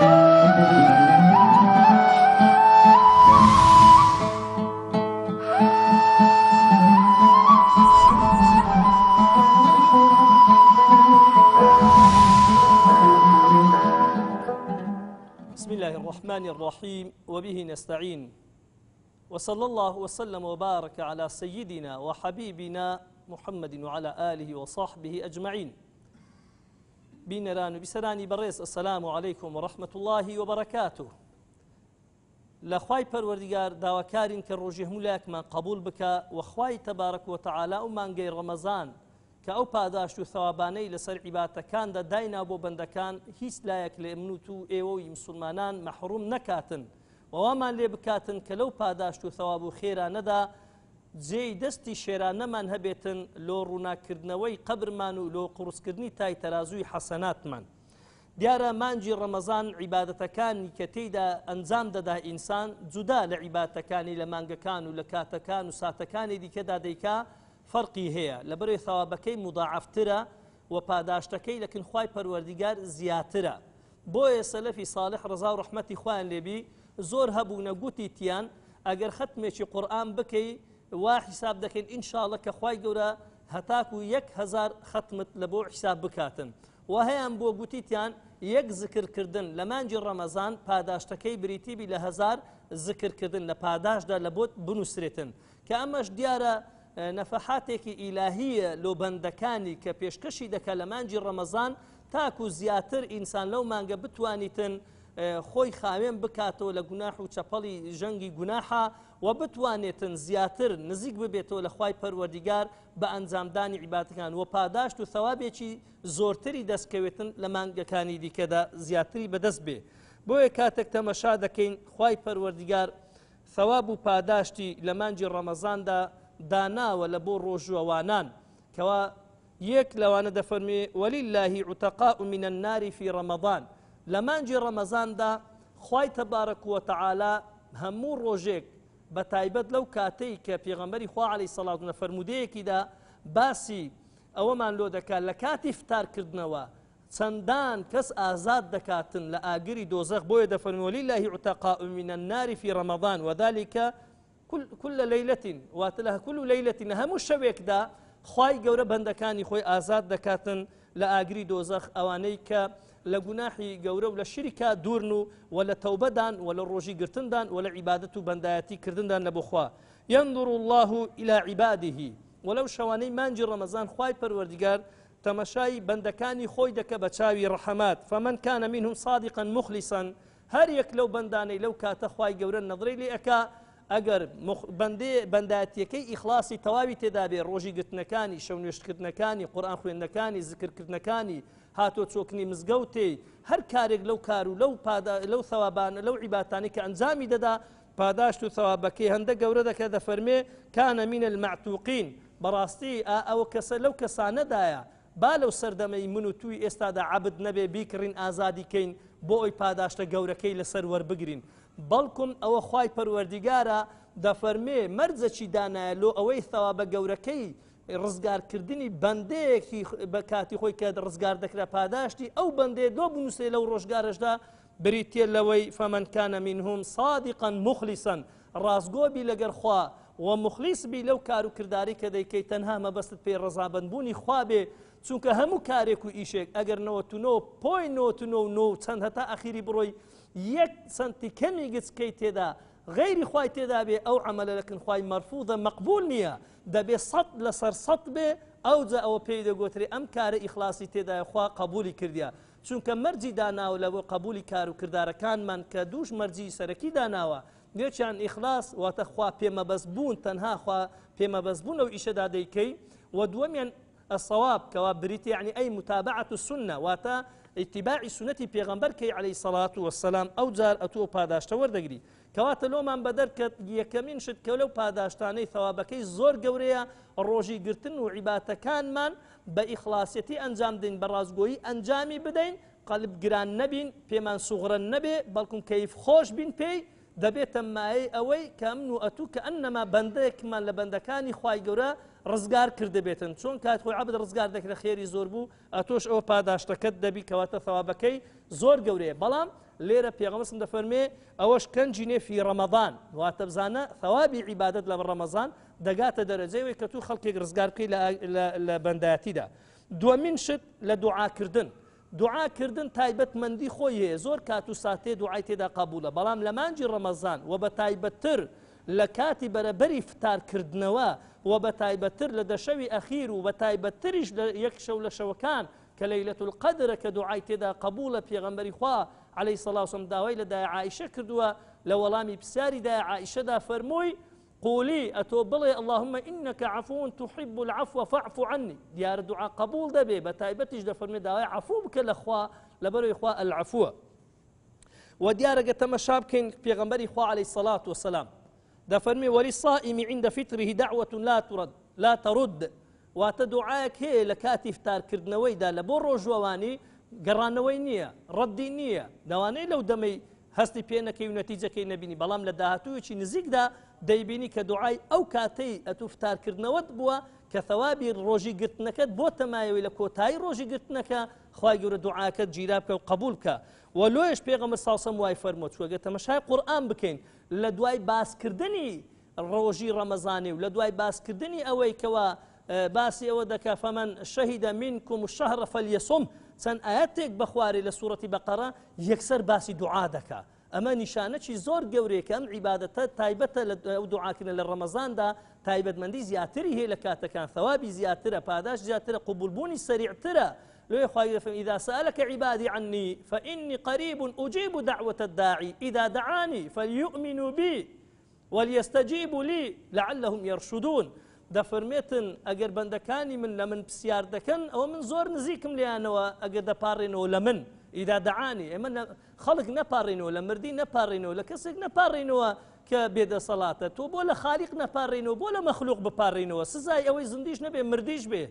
بسم الله الرحمن الرحيم وبه نستعين وصلى الله وسلم وبارك على سيدنا وحبيبنا محمد وعلى آله وصحبه أجمعين. بينران بسراني بريس السلام عليكم ورحمة الله وبركاته. لخواي پروردگار داواکارین کە ڕۆژی هەموو قبول بکە وخواي تبارك وتعالى ومانگەی ڕەمەزان کە ئەو پاداشت و ثەوابانەی لەسەر عیبادەکاندا داینا بۆ بەندەکان هیچ لایەک لە منوت و ئێوەی مسلمانان مەحروم نەکاتن ووامان لێ بکاتن کە لەو پاداشت و ثەواب و خێرانەدا جێی دەستی شێرانەمان هەبێتن لۆ ڕووناکردنەوەی قەبرمان و لۆ قورسکردنی تای تەرازووی حەسەناتمان. دیارە مانجی ڕەمەزان عیبادەتەکانی کە تێیدا ئەنجام دەدا ئینسان جودا لە عیبادەتەکانی لە مانگەکان و لە کاتەکان و ساتەکانی دیکەدا دەیکا فەرقی هەیە لەبەرەوەی ثەوابەکەی مضاعفترە و پاداشتەکەی لەکن خوای پەروەردیگار زیاترە. بۆیە سەلەفی صالح ڕەزا و ڕەحمەتی خوایان لێبی زۆر هەبوونە گوتی تیان ئەگەر ختمێکی قورئان بکەی وا حیساب دەکەین ئینشاءڵڵا کە خوای گەورە هەتاکو 1000 ختمت لە بۆ حیساب بکاتن. و هەیان بۆ گوتیتیان یەک زکرکردن لە مانجی ڕەمەزان پاداشتەکەی بریتیبی لە 1000 زکرکردن لە پاداشدا لە بۆت بنووسرێتن کە ئەمەش دیارە نەفەحاتێکی ئیلاهیە لۆ بەندەکانی کە پێشکەشی دەکە لە مانجی ڕەمەزان تاکو زیاتر ئینسان لەو مانگە بتوانیتن خۆی خاوێن بکاتەوە لە گوناح و چەپەڵی ژەنگی گوناحە و بتوانێتن زیاتر نزیک ببێتەوە لە خوای پەروەردیگار بە ئەنجامدانی عیبادەکان و پاداشت و ثەوابێکی زۆرتری دەستکەوێتن لە مانگەکانی دیکەدا زیاتری بەدەست بێ. بۆیە کاتێک تەمەشا دەکەین خوای پەروەردیگار ثەواب و پاداشتی لە مانجی ڕەمەزاندا داناوە لە بۆ ڕۆژوەوانان کەوا یەک لەوانە دەفەرمێ وەلیللاهی عوتەقاء من النار في رمضان. لە مانجی ڕەمەزاندا خوای تەبارەک وتەعالا هەموو ڕۆژێک بە تایبەت لەو کاتەی کە پێغەمبەری خوا عەلەیهی سەڵات و فەرمودەیەکیدا باسی ئەوەمان لۆ دەکات لە کاتی فتارکردنەوە چەندان کەس ئازاد دەکاتن لە ئاگری دۆزەخ. بۆیە دەفەرمێ وەلیللاهی عوتەقاء من النار في رمضان وذلك كل ليلة واتلها كل ليلة هەموو شەوێکدا خوای گەورە بەندەکانی خۆی ئازاد دەکاتن لە ئاگری دۆزەخ ئەوانەی کە لە گوناحی گەورە و لە شیرکە دوورن و لە تەوبەدان و لە ڕۆژی گرتندان و لە عیبادەت و بەندایەتی کردندان لە بۆ خوا. ينظر الله إلى عباده ولو شەوانەی مانجی ڕەمەزان خوای پەروەردیگار تەمەشای بەندەکانی خۆی دەکە بە چاوی ڕەحەمات. فمن كان منهم صادقا مخلصا هەر یەک لەو بەندانەی لەو کاتە خوای گەورە نەظرەی لێ ئەکا ئەگەر بەندایەتیەکەی ئیخلاسی تەواوی تێدا بێ ڕۆژی گرتنەکانی شەو نوێشتکردنەکانی قورئان خوێندنەکانی زکرکردنەکانی هاتۆ چۆکنی مزگەوتێ هەر کارێک لەو کار و لەو ثەوابانە لەو عیبادەتانەی کە ئەنجامی دەدا پاداشت و ثەوابەکەی هەندە گەورە دەکە دەفەرمێ كان من المعتوقين. بەڕاستی ئەوە کەسە لەو کەسانەدایە با لەو سەردەمەی من و توی ئێستادا عەبد نەبێ بیکڕین ئازادیکەین بۆ ئەوی پاداشتە گەورەکەی لەسەر وەربگرین بەڵکم ئەوە خوای پەروەردیگارە دەفەرمێ مەرجەکی دانایە لۆ ئەوەی ثەوابە گەورەکەی ڕزگارکردنی بەندەیەکی بە کاتی خۆی کە ڕزگار دەکرا پاداشتی ئەو بەندێ دۆ بنووسێ لەو ڕۆژگارەشدا بریتێ لەوەی فمن كان منهم صادقا مخلصا ڕازگۆبی لەگەر خوا و مخلیص بی لەو کار و کرداری کە دەیکەی تەنها مەبەستت پێ ڕەزابەندبوونی خوا بێ چونکە هەموو کارێک و ئیشێک ئەگەر 99.99 چەند هەتا ئەخیری بڕۆی یەک سنتی کەمی گچکەی تێدا غیری خوای تێدا بێ ئەو عەمەلە لەکن خوای مەرفوضە مەقبول نییە دەبێ 100 لەسەر 100 بێ ئەوجا ئەوە پێی دەگوترێ ئەم کارە ئیخلاسی تێدایە خوا قبولی کردیە چونکە مەرجی داناوە لە بۆ قبولی کار و کردارەکانمان کە دووش مەرجی سەرەکی داناوە یەکیان ئیخلاس واتە خوا پێمەبەست بوون تەنها خوا پێمەبەست بوون ئەو ئیشەدا دەیکەی و دووەمیان الصواب كوا بريت يعني أي متابعة السنة واتا اتباع سنة پیغمبر كي عليه الصلاة والسلام أو جار أتو پاداشت وردگري كواتا لو من بدر يكمين شد كولو پاداشتاني ثوابكي زور قوريا روجي قرتن وعبادة كان من بإخلاصيتي أنجام دين برازقوي أنجامي بدين قلب قران نبين بيمان صغر النبي بلكم كيف خوش بين بي دەبێتە مایەی ئەوەی کە ئەمن و ئەتوو کە ئەنەما بەندەیەکمان لە بەندەکانی خوای گەورە ڕزگار کردبێتن چۆن کات خۆی عەبد ڕزگار دەکرێت خێری زۆر بوو ئەتۆش ئەوە پاداشتەکەت دەبی کەواتە ثەوابەکەی زۆر گەورەیە بەڵام لێرە پێغەمبەر دەفەرمێ ئەوەش کەنجینێ فی ڕەمەضان واتە بزانە ثەوابی عیبادەت لە ڕەمەضان دەگاتە دەرەجەیەوەی کە تو خەڵکێک ڕزگار بکەی لە بەندایەتیدا. دووەمین شت لە دوعاکردن. دوعاکردن تایبەتمەندی خۆی هەیە، زۆر کات و ساتێ دوعای تێدا قبولە، بەڵام لە مانجی ڕەمەزان و بە تایبەتتر لە کاتی بەرەبەری فتارکردنەوە و بە تایبەتتر لە دەشەوی ئەخیر و بە تایبەتتریش لە یەک شەو لە شەوەکان کە لەیلەة القەدرە کە دوعای تێدا قبولە پێغەمبەری خوا عەلەیهی سەڵات وسەلام داوای لە دایە عائیشە کردووە لە وەڵامی پرسیاری دایە عائیشەدا فەرمووی قولي أتو بلي اللهم إنك عفو تحب العفو فاعف عني ديار دعاء قبول دبي بتايبتش دفرمي داوي عفو بك الأخوة لبرو إخوة العفو وديار قتم شابكين بيغمبري إخوة عليه الصلاة والسلام دفرمي وللصائم عند فطره دعوة لا ترد وتدعاك هي لكاتي فتار كردنوي دا لبورو جواني قرانوي نية ردي نية دواني لو دمي هەستی پێ نەکەی و نەتیجەکەی نەبینی بەڵام لە داهاتوویەکی نزیکدا دەیبینی کە دوعای ئەو کاتەی ئەتو فتارکردنەوەت بووە کە ثەوابی ڕۆژی گرتنەکەت بۆ تەمایەوەی لە کۆتایی ڕۆژی گرتنەکە خوای گەورە دوعاکەت گیرا بکە و قبول بکە. و لۆیش پێغەمبەر صلی الله علیه و وای فەرمووە چوەگە تەماشای قورئان بکەین لە دوای باسکردنی ڕۆژی ڕەمەزانی و لە دوای باسکردنی ئەوەی کەوە باسی ئەوە دەکا فەمەن شەهیدە منکم الشەهرە فەلیەصوم چەند ئاەتێک بەخواری لە سوورەتی بەقەرە یەکسەر باسی دوعا دەکا. ئەمە نیشانەی زۆر گەورەیە ئەم عیبادەتە تایبەتە لە دوعاکردن لە ڕەمەزاندا تایبەتمەندی زیاتری هەیە لە کاتەکان ثەوابی زیاترە پاداش زیاترە قبولبوونی سەریعترە. لۆی خوای گەورە فەرمێ إذا سألك عبادي عني فإني قريب أجيب دعوة الداعي إذا دعاني فليؤمنوا بي وليستجيبوا لي لعلهم يرشدون. دەفەرمێتن ئەگەر بەندەکانی من لە من پرسیار دەکەن ئەوە من زۆر نزیکم لیانەوە ئەگەر دەپارڕێنەوە لە من ئیدا دەعانی ئێمە خەڵک نەپارڕێنەوە لە مردی نەپارڕێنەوە لە کەسێک نەپارڕێنەوە کە بێدەسەڵاتە تۆ بۆ لە خالیق نەپارڕێنەوە بۆ لە مەخلوق بپارڕێنەوە سزای ئەوەی زندیش نەبێ مردیش بێ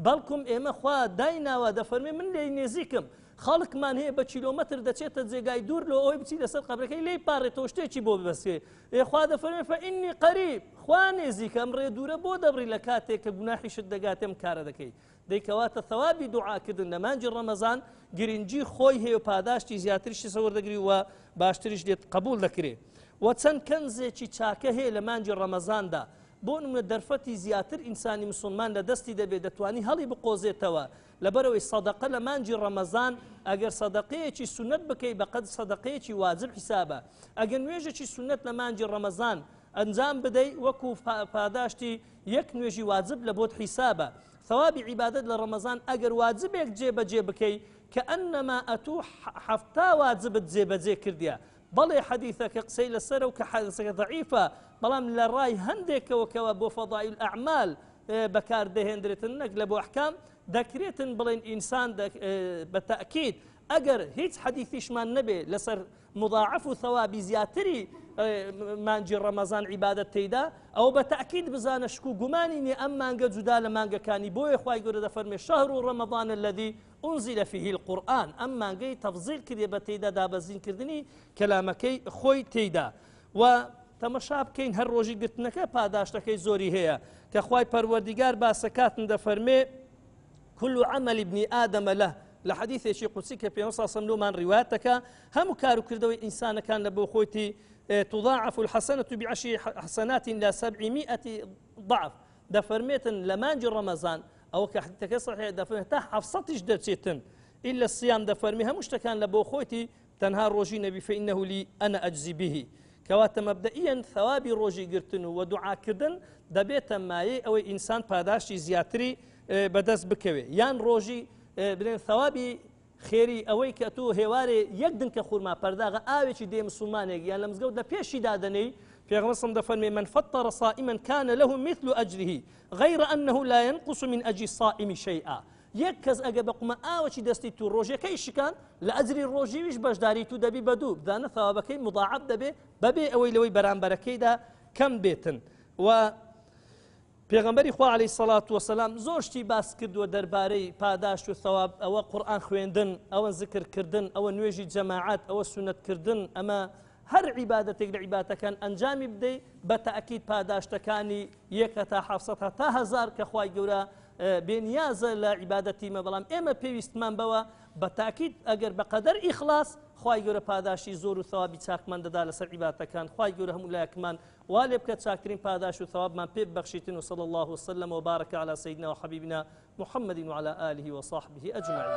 بەڵکم ئێمە خوا دایناوە دەفەرمێ من لێی نێزیکم خەڵکمان هەیە بە کیلۆمەتر دەچێتە جێگای دوور لە ئەوەی بچی لەسەر قەبرەکەی لێی پارڕێتەوە شتێکی بۆ ببەسێ خوا دەفەرمێ فإني قەریب خوا نێزیکە ئەم ڕێ دوورە بۆ دەبڕی لە کاتێک کە گوناحیشت دەگاتێم کارە دەکەی دەیکەواتە ثەوابی دوعاکردن لە مانجی ڕەمەزان گرنگی خۆی هەیە و پاداشتی زیاتریشی سەوەردەگری و باشتریش لێت قبول دەکرێت و چەند کەنزێکی چاکە هەیە لە مانجی ڕەمەزاندا بۆ نمونە دەرفەتی زیاتر ئینسانی مسلمان لە دەستی دەبێت دەتوانی هەڵی بقۆزێتەوە لەبەرەوەی سەدەقە لە مانجی ڕەمەزان ئەگەر سەدەقەیەکی سونەت بکەی بەقەد سەدەقەیەکی واجب حیسابە ئەگەر نوێژێکی سونەت لە مانجی ڕەمەزان ئەنجام بدەی وەکو پاداشتی یەک نوێژی واجب لە بۆت حیسابە ثەوابی عیبادەت لە ڕەمەزان ئەگەر واجبێک جێبەجێ بکەی کە ئەنەما ئەتوو حەفتا واجبت جێبەجێ کردیە بەڵێ حەدیثەکە قسەی لەسەرە و کە حەدیثەکە ضعیفە بەڵام لە ڕای هەندێکەوەکەوە بۆ فەضائیل الأعمال بەکاردەهێنرێتن نەک لە بۆ ئەحکام دەکرێتن بڵێن ئینسان بە تەئکید ئەگەر هیچ حەدیثیشمان نەبێ لەسەر مضاعف و ثەوابی زیاتری مانجی ڕەمەزان عیبادەت تێیدا ئەو بە تەئکید بزانە شک و گومانی نییە ئەم مانگە جودا لە مانگەکانی بۆیە خوای گەورە دەفەرمێ شەهر ڕەمەضان الذی ئونزیل فیه القورئان ئەم مانگەی تەفزیل کردێ بە تێیدا دابەزینکردنی کەلامەکەی خۆی تێیدا و تەمەشا بکەین هەر ڕۆژی گرتنەکە پاداشتەکەی زۆری هەیە کە خوای پەروەردیگار باسەکاتن دەفەرمێ كل عمل ابن آدم له لحديث شيء قدسي كبيان صلى الله عليه وسلم من روايتك هم كارو كردوي إنسان كان لبوخوتي تضاعف الحسنة بعشر حسنات إلى 700 ضعف دفرميت لمانج رمضان أو كحديثك صحيح دفرميت حفصتش درسيتن إلا الصيام دفرميها مشتكان لبوخوتي تنهار روجي نبي فإنه لي أنا أجزي به كواتا مبدئيا ثوابي روجي قرتن ودعاء كردن دبيت ماي أو إنسان باداشي زياتري بەدەست بکەوێ یان ڕۆژی بڵێن ثەوابی خێری ئەوەی کە تۆ هێوارێ یەک دنکە خورما پەرداغە ئاوێکی دێ مسلمانێک یان لە مزگەوت لە پێشی دادەنەی پێغەمبەر صلی الله علیه و سلم من فطر صائما كان له مثل أجره غير أنه لا ينقص من أجر الصائم شيئا یەک کەس ئەگە بە قومە ئاوەکی دەستی تو ڕۆژەکەی شکان لە ئەجری ڕۆژیویش بەشداری تو دەبی بەدوو بدانە ثەوابەکەی مضاعف دەبێ بەبێ ئەوەی لەوەی بەرامبەرەکەیدا کەم بێتن و پێغەمبەری خوا عەلەیهی سەڵات وەسەلام زۆر شتی باس کردووە دەربارەی پاداش و ثەواب ئەوە قورئان خوێندن ئەوە زیکرکردن ئەوە نوێژی جەماعەت ئەوە سونەتکردن ئەمە هەر عیبادەتێک لە عیبادەتەکان ئەنجامی بدەی بە تەئکید پاداشتەکانی 1 تا 700 تا 1000 کە خوای گەورە بێنیازە لە عیبادەتی مە بەڵام ئێمە پێویستمان بەوە بە تاکید ئەگەر بەقەدەر ئیخلاص خوای گەورە پاداشی زۆر و ثوابی چاکمان دەدا لەسەر عیبادەتەکان خوای گەورە هەموو لایەکمان وا لێ بکە چاکترین پاداش و ثوابمان پێ ببەخشیتن وصلى الله وسلم وبارك على سيدنا وحبيبنا محمد وعلى آله وصحبه أجمعين